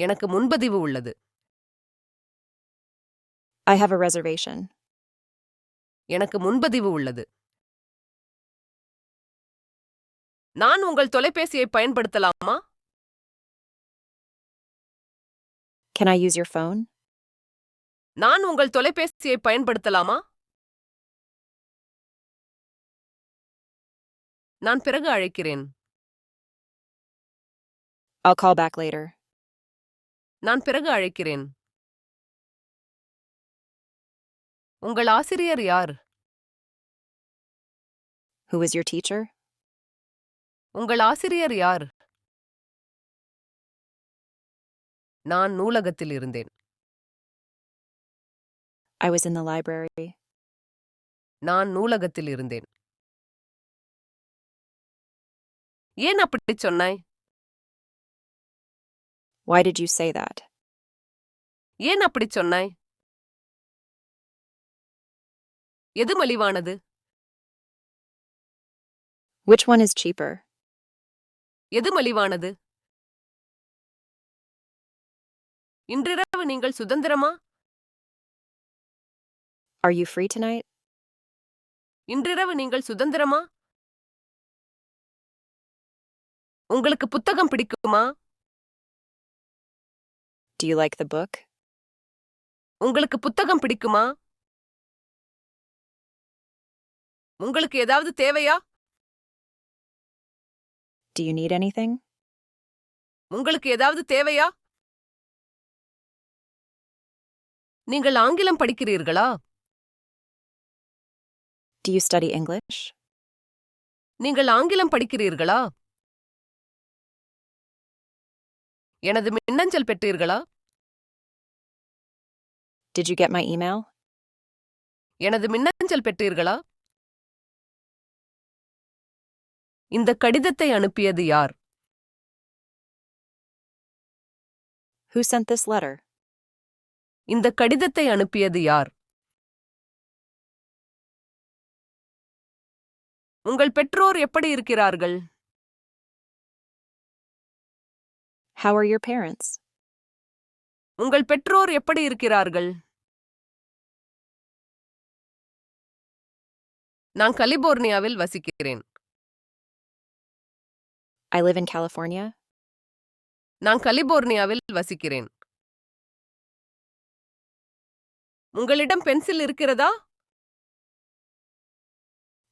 எனக்கு முன்பதிவு உள்ளது. I have a reservation. எனக்கு முன்பதிவு உள்ளது. நான் உங்கள் தொலைபேசியை பயன்படுத்தலாமா? Can I use your phone? நான் உங்கள் தொலைபேசியை பயன்படுத்தலாமா? நான் பிறகு அழைக்கிறேன். I'll call back later. நான் பிறகு அழைக்கிறேன். உங்கள் ஆசிரியர் யார்? Who is your teacher? உங்கள் ஆசிரியர் யார்? நான் நூலகத்தில் இருந்தேன். I was in the library. நான் நூலகத்தில் இருந்தேன். ஏன் அப்படிச் சொன்னாய்? Why did you say that? ஏன் அப்படிச் சொன்னாய்? எது மலிவானது? Which one is cheaper? எது மலிவானது? இன்றிரவு நீங்கள் சுதந்திரமா? Are you free tonight? இன்றிரவு நீங்கள் சுதந்திரமா? உங்களுக்கு புத்தகம் பிடிக்குமா? Do you like the book? உங்களுக்கு புத்தகம் பிடிக்குமா? உங்களுக்கு ஏதாவது தேவையா? Do you need anything? உங்களுக்கு ஏதாவது தேவையா? நீங்கள் ஆங்கிலம் படிக்கிறீர்களா? Do you study English? நீங்கள் ஆங்கிலம் படிக்கிறீர்களா? எனது மின்னஞ்சல் பெற்றீர்களா? Did you get my email? எனது மின்னஞ்சல் பெற்றீர்களா? இந்த கடிதத்தை அனுப்பியது யார்? Who sent this letter? இந்த கடிதத்தை அனுப்பியது யார்? உங்கள் பெற்றோர் எப்படி இருக்கிறார்கள்? How are your parents? உங்கள் பெற்றோர் எப்படி இருக்கிறார்கள்? நான் கலிபோர்னியாவில் வசிக்கிறேன். I live in California. நான் கலிபோர்னியாவில் வசிக்கிறேன். உங்களிடம் பென்சில் இருக்கிறதா?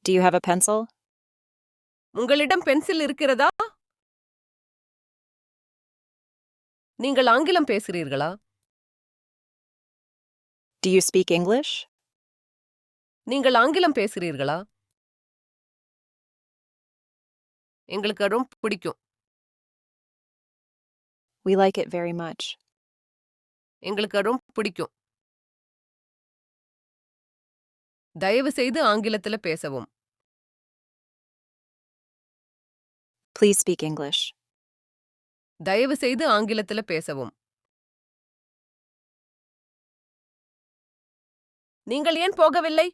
Do you have a pencil? உங்களிடம் பென்சில் இருக்கிறதா? நீங்கள் ஆங்கிலம் பேசுகிறீர்களா? Do you speak English? நீங்கள் ஆங்கிலம் பேசுகிறீர்களா? எங்களுக்கு ரொம்ப பிடிக்கும். We like it very much. எங்களுக்கு ரொம்ப பிடிக்கும். தயவு செய்து ஆங்கிலத்தில் பேசவும். Please speak English. தயவு செய்து ஆங்கிலத்தில் பேசவும். நீங்கள் ஏன் போகவில்லை?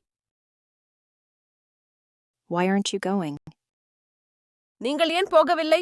Why aren't you going? நீங்கள் ஏன் போகவில்லை?